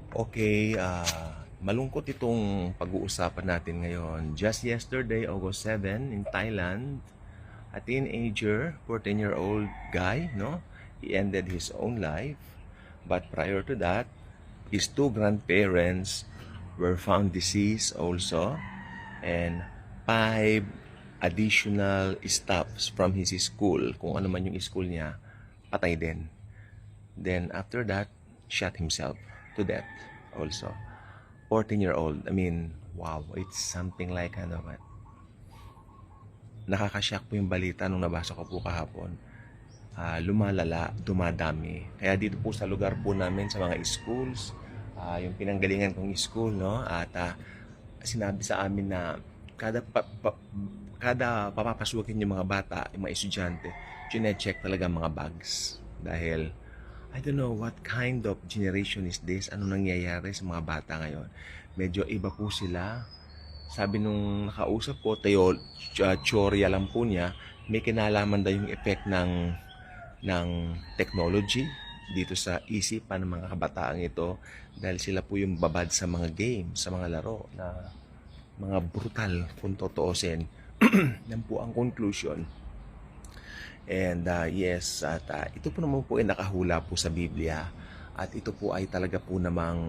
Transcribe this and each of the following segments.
Okay, malungkot itong pag-uusapan natin ngayon. Just yesterday, August 7, in Thailand, a teenager, 14-year-old guy, no? He ended his own life. But prior to that, his two grandparents were found deceased also, and five additional staffs from his school, kung ano man yung school niya, patay din. Then after that, shot himself to death also. 14-year-old. I mean, wow, it's something like ano, nakakashock po yung balita nung nabasa ko po kahapon. Lumalala, dumadami. Kaya dito po sa lugar po namin sa mga schools, yung pinanggalingan kong school, no? At sinabi sa amin na kada papapasukin yung mga bata, yung mga estudyante, chine-check talaga mga bags. Dahil I don't know what kind of generation is this. Ano nangyayari sa mga bata ngayon? Medyo iba po sila. Sabi nung nakausap ko, teorya lang po niya, may kinalaman daw yung effect ng technology dito sa isipan ng mga kabataang ito dahil sila po yung babad sa mga games, sa mga laro na mga brutal kung totoosin. Yan po ang conclusion. And yes, at ito po naman po ay nakahula po sa Biblia. At ito po ay talaga po namang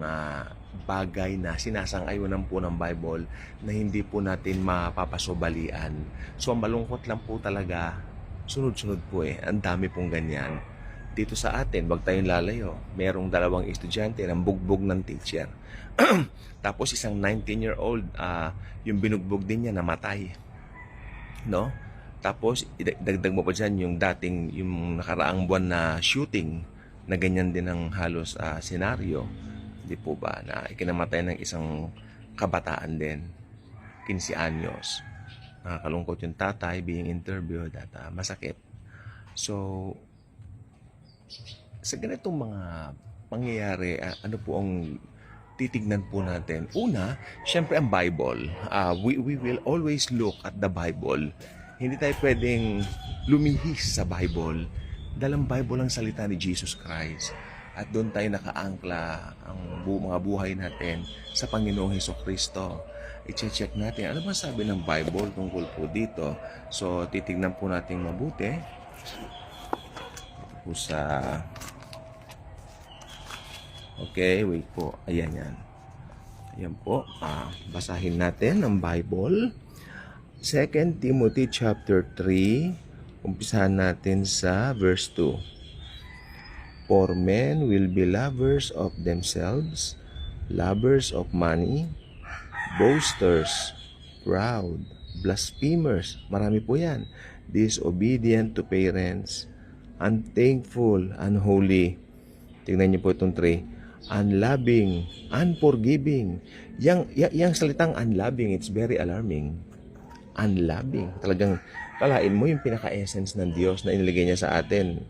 bagay na sinasang-ayunan po ng Bible na hindi po natin mapapasobalian. So malungkot lang po talaga, sunod-sunod po Ang dami pong ganyan. Dito sa atin, wag tayong lalayo. Merong dalawang estudyante ng bugbog ng teacher. Tapos isang 19-year-old, yung binugbog din niya namatay. No? Tapos, idagdag mo pa dyan yung dating, yung nakaraang buwan na shooting, na ganyan din ang halos senaryo. Di po ba? Na ikinamatay ng isang kabataan din. 15 anyos. Nakakalungkot yung tatay being interviewed at masakit. So, sa ganitong mga pangyayari, ano po ang titignan po natin? Una, syempre ang Bible. We will always look at the Bible. Hindi tayo pwedeng lumihis sa Bible. Dahil ang Bible ang salita ni Jesus Christ. At doon tayo nakaangkla ang mga buhay natin sa Panginoong Hesukristo. I-check natin, ano ba sabi ng Bible tungkol po dito? So, titignan po natin mabuti. Po sa... Okay, wait po. Ayan yan. Ayan po. Basahin natin ang Bible. 2 Timothy chapter 3, umpisahan natin sa verse 2. For men will be lovers of themselves, lovers of money, boasters, proud, blasphemers, marami po yan, disobedient to parents, unthankful, unholy. Tingnan niyo po itong 3. Unloving, unforgiving. Yang salitang unloving, it's very alarming. Unloving. Talagang kalain mo yung pinaka-essence ng Diyos na inilagay niya sa atin.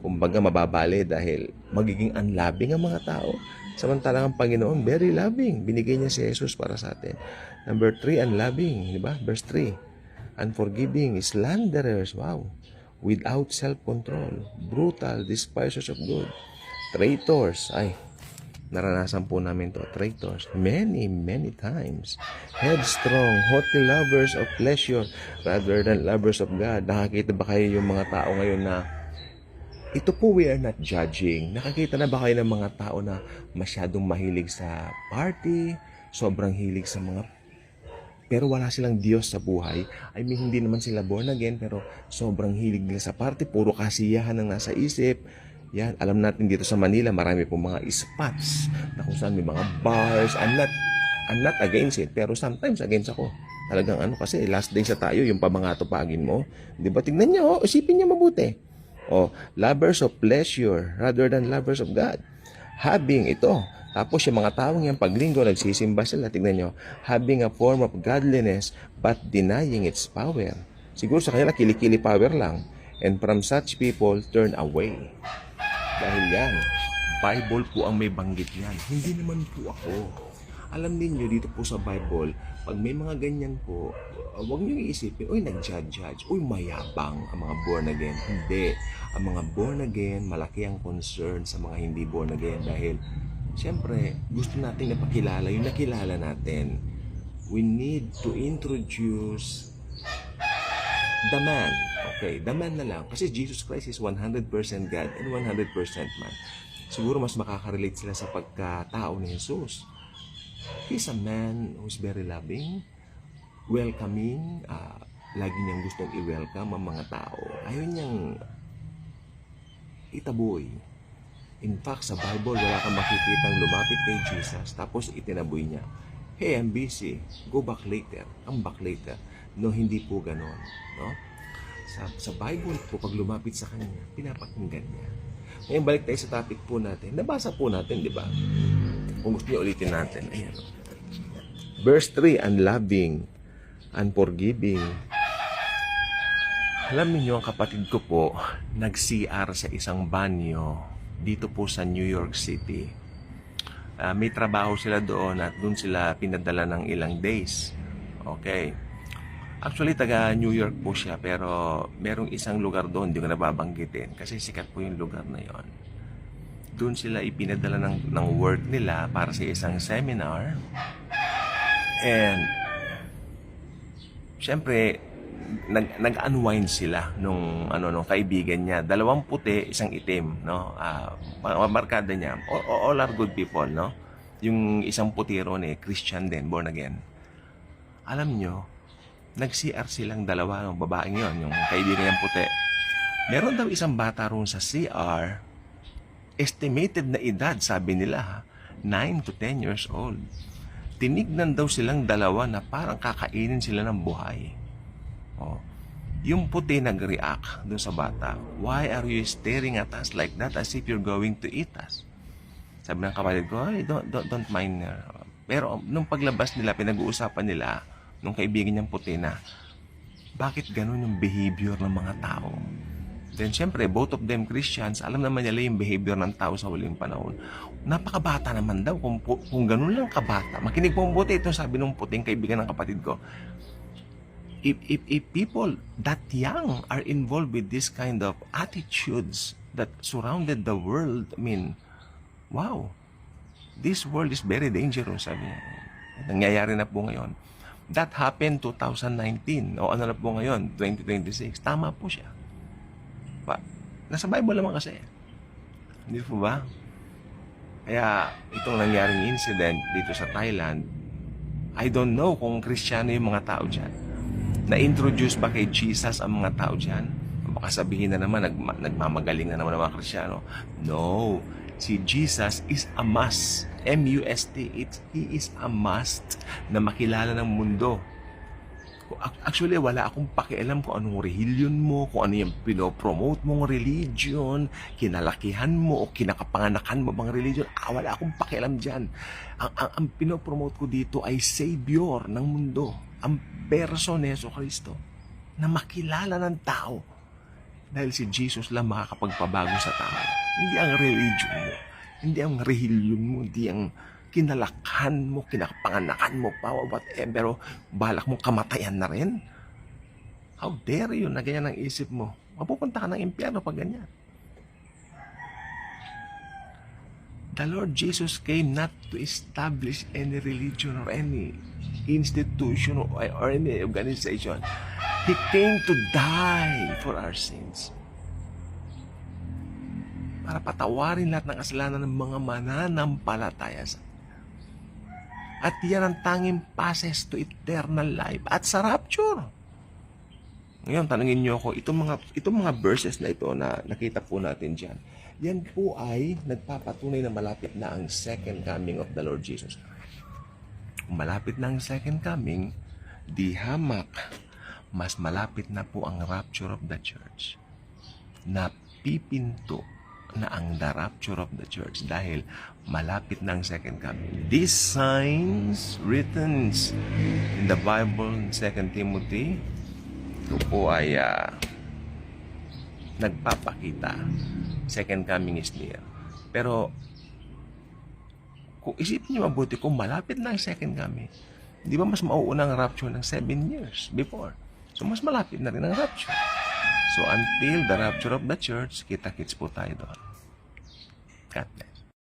Kumbaga mababali dahil magiging unloving ang mga tao. Samantalang ang Panginoon, very loving. Binigay niya si Jesus para sa atin. Number 3, unloving. Diba? Verse 3. Unforgiving, slanderers. Wow. Without self-control. Brutal, despisers of good. Traitors. Ay, naranasan po namin to, traitors, many times. Headstrong, haughty lovers of pleasure rather than lovers of God. Nakakita ba kayo yung mga tao ngayon na ito po, we are not judging. Nakakita na ba kayo ng mga tao na masyadong mahilig sa party, sobrang hilig sa mga pero wala silang Diyos sa buhay? I mean, hindi naman sila born again pero sobrang hilig nila sa party, puro kasiyahan ang nasa isip. Yan, alam natin dito sa Manila, marami pong mga spots na kung saan may mga bars. I'm not against it, pero sometimes against ako. Talagang kasi last day sa tayo, yung pamangatupagin mo. Di ba? Tignan niyo, isipin niyo mabuti. Lovers of pleasure rather than lovers of God. Having ito. Tapos yung mga taong yung paglinggo, nagsisimba sila. Tignan niyo, having a form of godliness but denying its power. Siguro sa kanila, kilikili power lang. And from such people, turn away. Dahil yan, Bible po ang may banggit yan. Hindi naman po ako. Alam niyo dito po sa Bible, pag may mga ganyan po, huwag niyo iisipin, uy, nag-judge, uy, mayabang ang mga born again. Hindi. Ang mga born again, malaki ang concern sa mga hindi born again dahil siyempre, gusto nating napakilala yung nakilala natin. We need to introduce the man. Okay, the man na lang. Kasi Jesus Christ is 100% God and 100% man. Siguro mas makaka-relate sila sa pagkatao ni Jesus. He's a man who's very loving, welcoming, lagi niyang gustong i-welcome ang mga tao. Ayaw niyang itaboy. In fact, sa Bible, wala kang makikitang lumapit kay Jesus tapos itinaboy niya. Hey, I'm busy. Go back later. Come back later. No, hindi po ganon. No? Sa Bible po, pag lumapit sa kanya, pinapakinggan niya. Ngayon, balik tayo sa topic po natin. Nabasa po natin, di ba? Kung gusto niyo ulitin natin. Ayan. Verse 3, unloving, unforgiving. Alam niyo, ang kapatid ko po, nag-CR sa isang banyo dito po sa New York City. May trabaho sila doon at doon sila pinadala ng ilang days. Okay. Actually, taga New York po siya, pero merong isang lugar doon, hindi ko nababanggitin kasi sikat po yung lugar na yon. Doon sila ipinadala ng work nila para sa isang seminar. And syempre, nag-unwind sila nung kaibigan niya. 2 puti, 1 itim, no? Markada niya. All are good people, no? Yung isang puti ron Christian din, born again. Alam nyo, nag-CR silang 2 ng babaeng yon, yung kaibigan niyang puti. Meron daw isang bata ron sa CR, estimated na edad, sabi nila 9 to 10 years old. Tinignan daw silang 2 na parang kakainin sila ng buhay. Oh. Yung puti nag-react doon sa bata. Why are you staring at us like that as if you're going to eat us? Sabi ng kapatid ko, hey, don't mind her. Pero nung paglabas nila, pinag-uusapan nila nung kaibigan niyang puti na bakit ganun yung behavior ng mga tao. Then syempre, both of them Christians, alam naman nila yung behavior ng tao sa huling panahon. Napakabata naman daw kung ganun lang kabata. Makinig po ang puti. Ito sabi ng puting kaibigan ng kapatid ko. If people that young are involved with this kind of attitudes that surrounded the world, I mean, wow, this world is very dangerous, sabi niya. Nangyayari na po ngayon. That happened 2019, o ano na po ngayon, 2026. Tama po siya. Nasa Bible naman kasi. Hindi po ba? Kaya itong nangyaring incident dito sa Thailand, I don't know kung Kristiyano yung mga tao dyan. Na-introduce ba kay Jesus ang mga tao dyan? Baka sabihin na naman, nagmamagaling na naman ang mga Kristiyano. No. Si Jesus is a must. M-U-S-T. He is a must na makilala ng mundo. Actually, wala akong pakialam kung anong religion mo, kung ano yung pinopromote mong religion, kinalakihan mo o kinakapanganakan mo bang religion. Wala akong pakialam dyan. Ang pinopromote ko dito ay Savior ng mundo. Ang person ni Jesucristo na makilala ng tao. Dahil si Jesus lang makakapagpabago sa tao. Hindi ang religion mo. Hindi ang religion mo. Hindi ang kinalakhan mo, kinakapanganakan mo pa, whatever, balak mo kamatayan na rin. How dare you na ganyan ang isip mo? Mapupunta ka ng impyerno pag ganyan. The Lord Jesus came not to establish any religion or any institution or any organization. He came to die for our sins. Para patawarin lahat ng kasalanan ng mga mananampalataya sa at yan ang tanging passes to eternal life at sa rapture. Ngayon, tanungin niyo ako, itong mga verses na ito na nakita po natin dyan, yan po ay nagpapatunay na malapit na ang second coming of the Lord Jesus Christ. Kung malapit na ang second coming, di hamak, mas malapit na po ang rapture of the church. Napipinto na ang the rapture of the church dahil malapit na ang second coming. These signs written in the Bible in 2 Timothy, ito po ay nagpapakita second coming is near. Pero kung isipin niyo mabuti, kung malapit na ang second coming, di ba mas mauuna ang rapture ng 7 years before? So, mas malapit na rin ang rapture. So, until the rapture of the church, kita-kits po tayo doon. God bless.